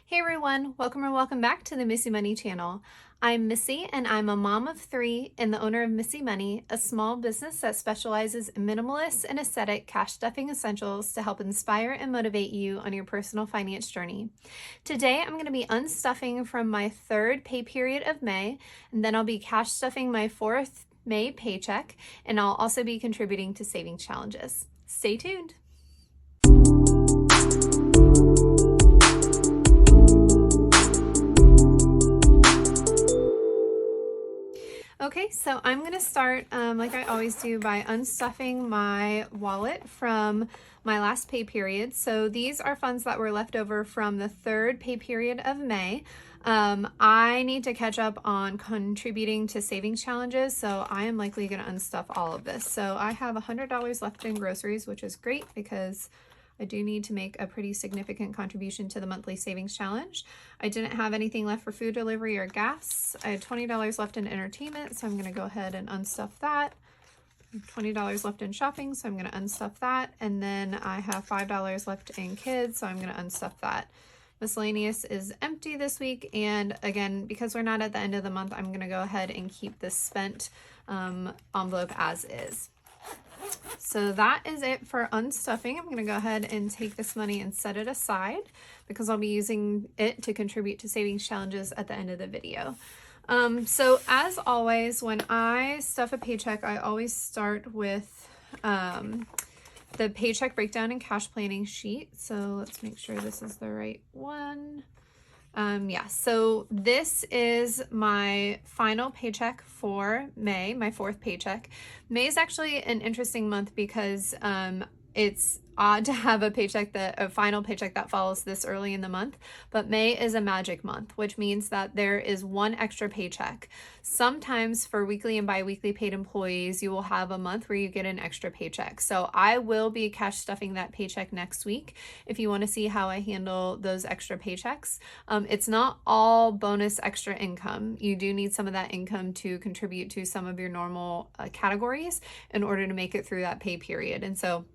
Hey everyone, welcome or welcome back to the Missy Money channel. I'm Missy and I'm a mom of 3 and the owner of Missy Money, a small business that specializes in minimalist and aesthetic cash stuffing essentials to help inspire and motivate you on your personal finance journey. Today I'm going to be unstuffing from my 3rd pay period of May, and then I'll be cash stuffing my 4th May paycheck, and I'll also be contributing to savings challenges. Stay tuned. Okay, so I'm going to start like I always do by unstuffing my wallet from my last pay period. So these are funds that were left over from the 3rd pay period of May. I need to catch up on contributing to savings challenges, so I am likely going to unstuff all of this. So I have $100 left in groceries, which is great because I do need to make a pretty significant contribution to the monthly savings challenge. I didn't have anything left for food delivery or gas. I had $20 left in entertainment, so I'm going to go ahead and unstuff that. $20 left in shopping, so I'm going to unstuff that. And then I have $5 left in kids, so I'm going to unstuff that. Miscellaneous is empty this week, and again, because we're not at the end of the month, I'm going to go ahead and keep this spent envelope as is. So that is it for unstuffing. I'm going to go ahead and take this money and set it aside because I'll be using it to contribute to savings challenges at the end of the video. So as always, when I stuff a paycheck, I always start with the paycheck breakdown and cash planning sheet. So let's make sure this is the right one. Yeah, so this is my final paycheck for May, my 4th paycheck. May is actually an interesting month because it's odd to have a final paycheck that follows this early in the month, but May is a magic month, which means that there is one extra paycheck. Sometimes for weekly and bi-weekly paid employees, you will have a month where you get an extra paycheck. So I will be cash stuffing that paycheck next week if you want to see how I handle those extra paychecks. It's not all bonus extra income. You do need some of that income to contribute to some of your normal categories in order to make it through that pay period. And so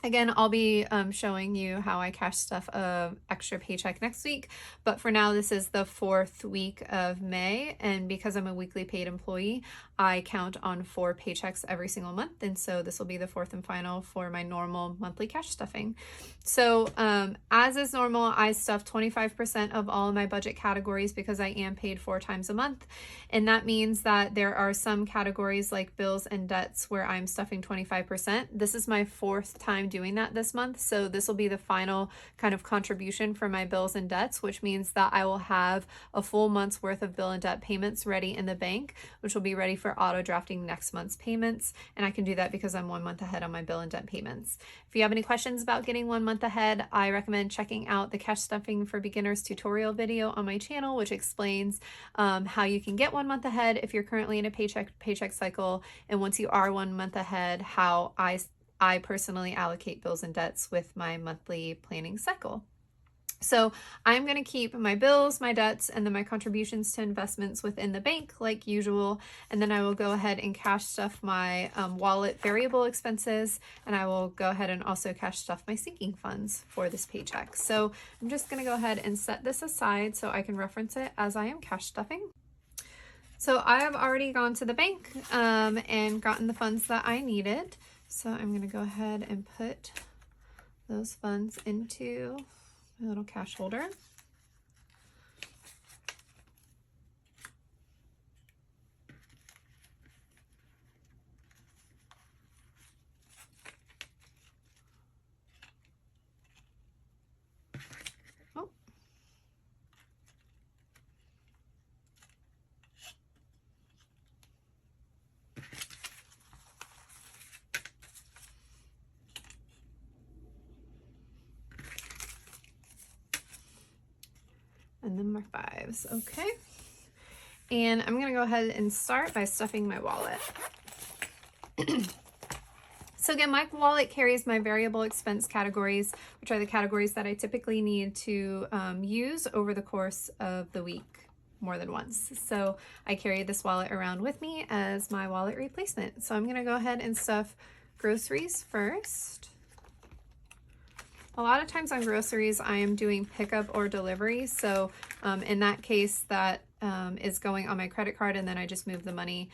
again, I'll be showing you how I cash stuff a extra paycheck next week, but for now, this is the 4th week of May, and because I'm a weekly paid employee, I count on 4 paychecks every single month, and so this will be the 4th and final for my normal monthly cash stuffing. So as is normal, I stuff 25% of all of my budget categories because I am paid 4 times a month, and that means that there are some categories like bills and debts where I'm stuffing 25%. This is my 4th time doing that this month, so this will be the final kind of contribution for my bills and debts, which means that I will have a full month's worth of bill and debt payments ready in the bank, which will be ready for auto drafting next month's payments, and I can do that because I'm 1 month ahead on my bill and debt payments. If you have any questions about getting 1 month ahead, I recommend checking out the Cash Stuffing for Beginners tutorial video on my channel, which explains how you can get 1 month ahead if you're currently in a paycheck cycle, and once you are 1 month ahead, how I personally allocate bills and debts with my monthly planning cycle. So I'm going to keep my bills, my debts, and then my contributions to investments within the bank like usual. And then I will go ahead and cash stuff my wallet variable expenses. And I will go ahead and also cash stuff my sinking funds for this paycheck. So I'm just going to go ahead and set this aside so I can reference it as I am cash stuffing. So I have already gone to the bank and gotten the funds that I needed. So I'm going to go ahead and put those funds into my little cash holder. Oh. And then my 5s, okay. And I'm gonna go ahead and start by stuffing my wallet. So again, my wallet carries my variable expense categories, which are the categories that I typically need to use over the course of the week more than once. So I carry this wallet around with me as my wallet replacement. So I'm gonna go ahead and stuff groceries first. A lot of times on groceries, I am doing pickup or delivery. So in that case, that is going on my credit card, and then I just move the money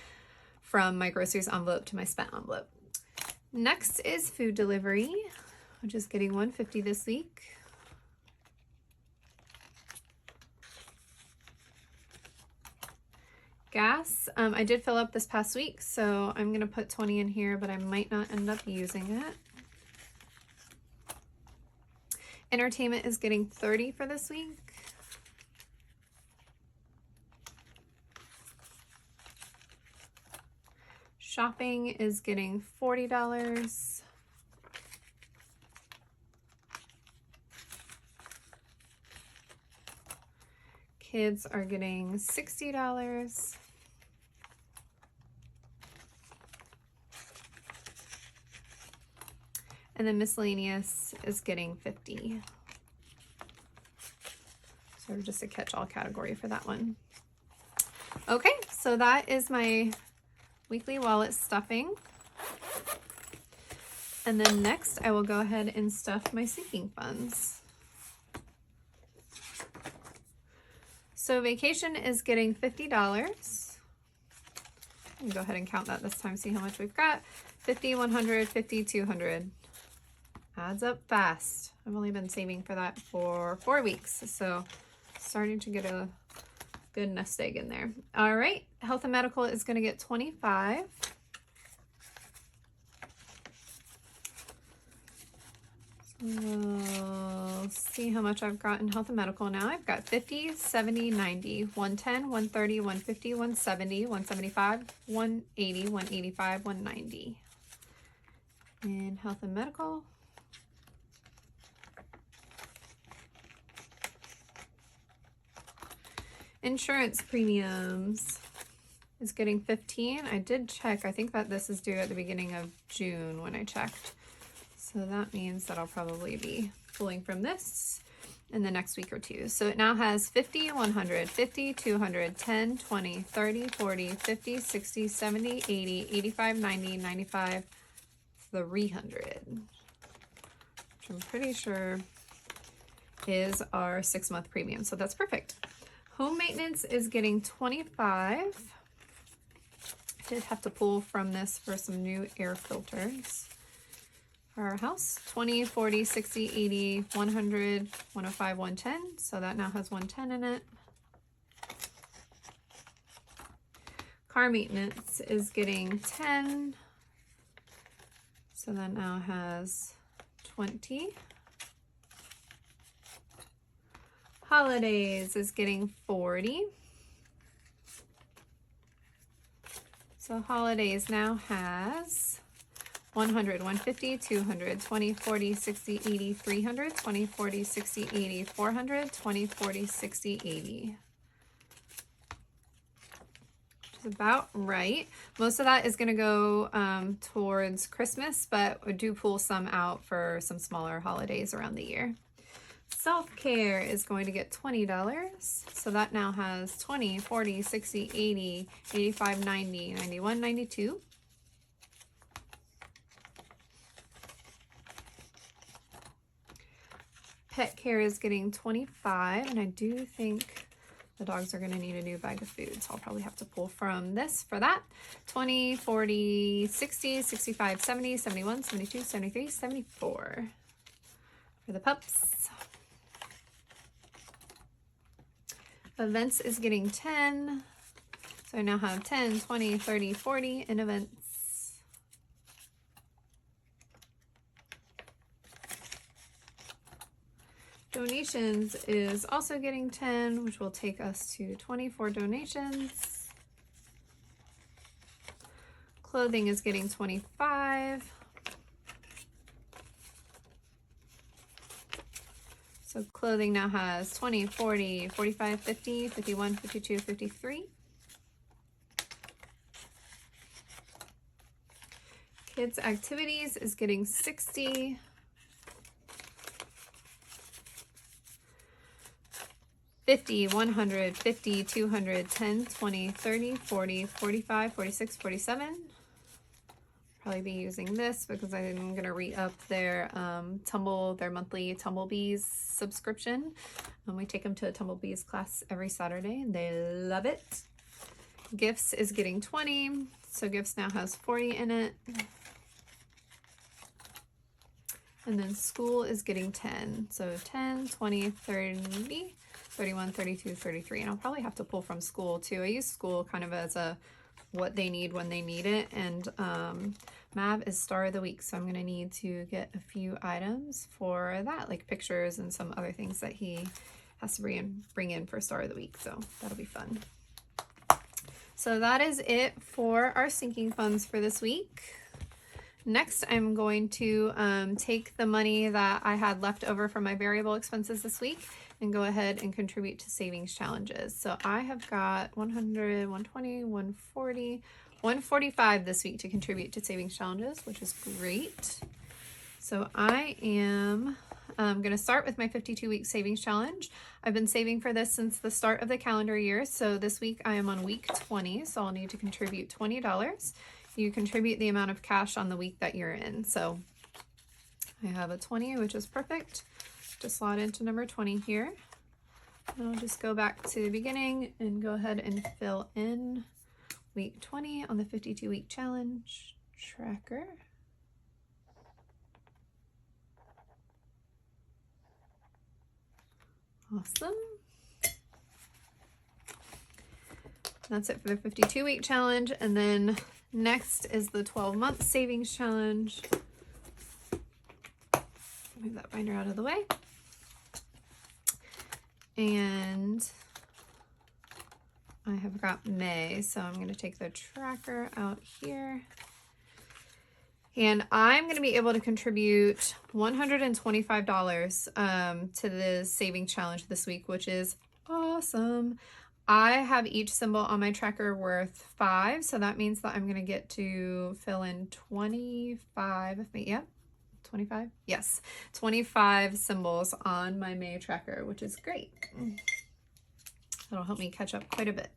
from my groceries envelope to my spent envelope. Next is food delivery, which is getting $150 this week. Gas, I did fill up this past week, so I'm gonna put 20 in here, but I might not end up using it. Entertainment is getting 30 for this week. Shopping is getting $40. Kids are getting $60. And then miscellaneous is getting $50. So just a catch-all category for that one. Okay, so that is my weekly wallet stuffing. And then next I will go ahead and stuff my sinking funds. So vacation is getting $50. Let me go ahead and count that this time, see how much we've got. 50, 100, 50, 200. Adds up fast. I've only been saving for that for 4 weeks, so starting to get a good nest egg in there. All right, health and medical is going to get 25. We'll see how much I've got in health and medical now. I've got 50, 70, 90, 110, 130, 150, 170, 175, 180, 185, 190. In health and medical. Insurance premiums is getting 15. I did check. I think that this is due at the beginning of June when I checked. So that means that I'll probably be pulling from this in the next week or two. So it now has 50, 100, 50, 200, 10, 20, 30, 40, 50, 60, 70, 80, 85, 90, 95, 300. Which I'm pretty sure is our 6-month premium. So that's perfect. Home maintenance is getting 25. I did have to pull from this for some new air filters for our house. 20, 40, 60, 80, 100, 105, 110. So that now has 110 in it. Car maintenance is getting 10. So that now has 20. Holidays is getting 40. So holidays now has 100, 150, 200, 20, 40, 60, 80, 300, 20, 40, 60, 80, 400, 20, 40, 60, 80. Which is about right. Most of that is going to go towards Christmas, but we do pull some out for some smaller holidays around the year. Self-care is going to get $20. So that now has 20, 40, 60, 80, 85, 90, 91, 92. Pet care is getting 25, and I do think the dogs are going to need a new bag of food, so I'll probably have to pull from this for that. 20, 40, 60, 65, 70, 71, 72, 73, 74 for the pups. Events is getting 10. So I now have 10, 20, 30, 40 in events. Donations is also getting 10, which will take us to 24 donations. Clothing is getting 25. So clothing now has 20, 40, 45, 50, 51, 52, 53. Kids activities is getting 60. $50, 100, 50, 200, 10, 20, 30, 40, 45, 46, 47. Probably be using this because I'm gonna re-up their their monthly Tumblebees subscription. We take them to a Tumblebees class every Saturday and they love it. Gifts is getting 20, so Gifts now has 40 in it. And then School is getting 10, so 10, 20, 30, 31, 32, 33. And I'll probably have to pull from School too. I use School kind of as a what they need when they need it, and Mav is Star of the Week, so I'm gonna need to get a few items for that, like pictures and some other things that he has to bring in for Star of the Week, so that'll be fun. So that is it for our sinking funds for this week. Next, I'm going to take the money that I had left over from my variable expenses this week and go ahead and contribute to savings challenges. So I have got 100, 120, 140, 145 this week to contribute to savings challenges, which is great. So I am going to start with my 52-week savings challenge. I've been saving for this since the start of the calendar year. So this week I am on week 20, so I'll need to contribute $20. You contribute the amount of cash on the week that you're in. So I have a 20, which is perfect. Just slot into number 20 here. And I'll just go back to the beginning and go ahead and fill in week 20 on the 52-week challenge tracker. Awesome. That's it for the 52-week challenge. And then next is the 12-month savings challenge. Move that binder out of the way. And I have got May, so I'm going to take the tracker out here. And I'm going to be able to contribute $125 to the saving challenge this week, which is awesome. I have each symbol on my tracker worth 5, so that means that I'm going to get to fill in 25. Yep, 25? Yes, 25 symbols on my May tracker, which is great. That'll help me catch up quite a bit.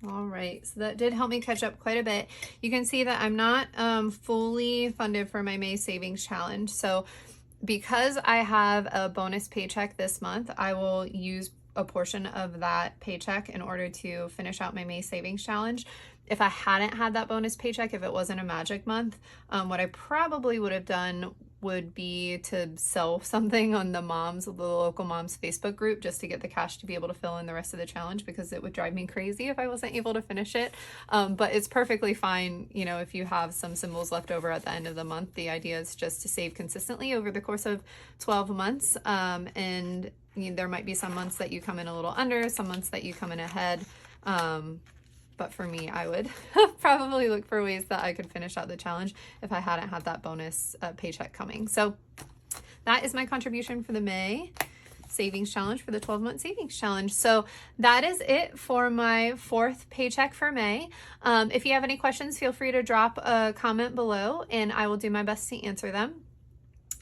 All right, so that did help me catch up quite a bit. You can see that I'm not fully funded for my May Savings Challenge. So because I have a bonus paycheck this month, I will use a portion of that paycheck in order to finish out my May Savings Challenge. If I hadn't had that bonus paycheck, if it wasn't a magic month, what I probably would have done would be to sell something on the local moms Facebook group, just to get the cash to be able to fill in the rest of the challenge, because it would drive me crazy if I wasn't able to finish it. But it's perfectly fine, you know, if you have some symbols left over at the end of the month. The idea is just to save consistently over the course of 12 months. And you know, there might be some months that you come in a little under, some months that you come in ahead. But for me, I would probably look for ways that I could finish out the challenge if I hadn't had that bonus paycheck coming. So that is my contribution for the May Savings Challenge, for the 12-month Savings Challenge. So that is it for my 4th paycheck for May. If you have any questions, feel free to drop a comment below and I will do my best to answer them.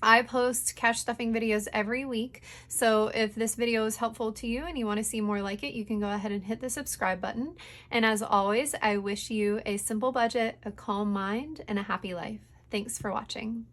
I post cash stuffing videos every week, so if this video is helpful to you and you want to see more like it, you can go ahead and hit the subscribe button. And as always, I wish you a simple budget, a calm mind, and a happy life. Thanks for watching.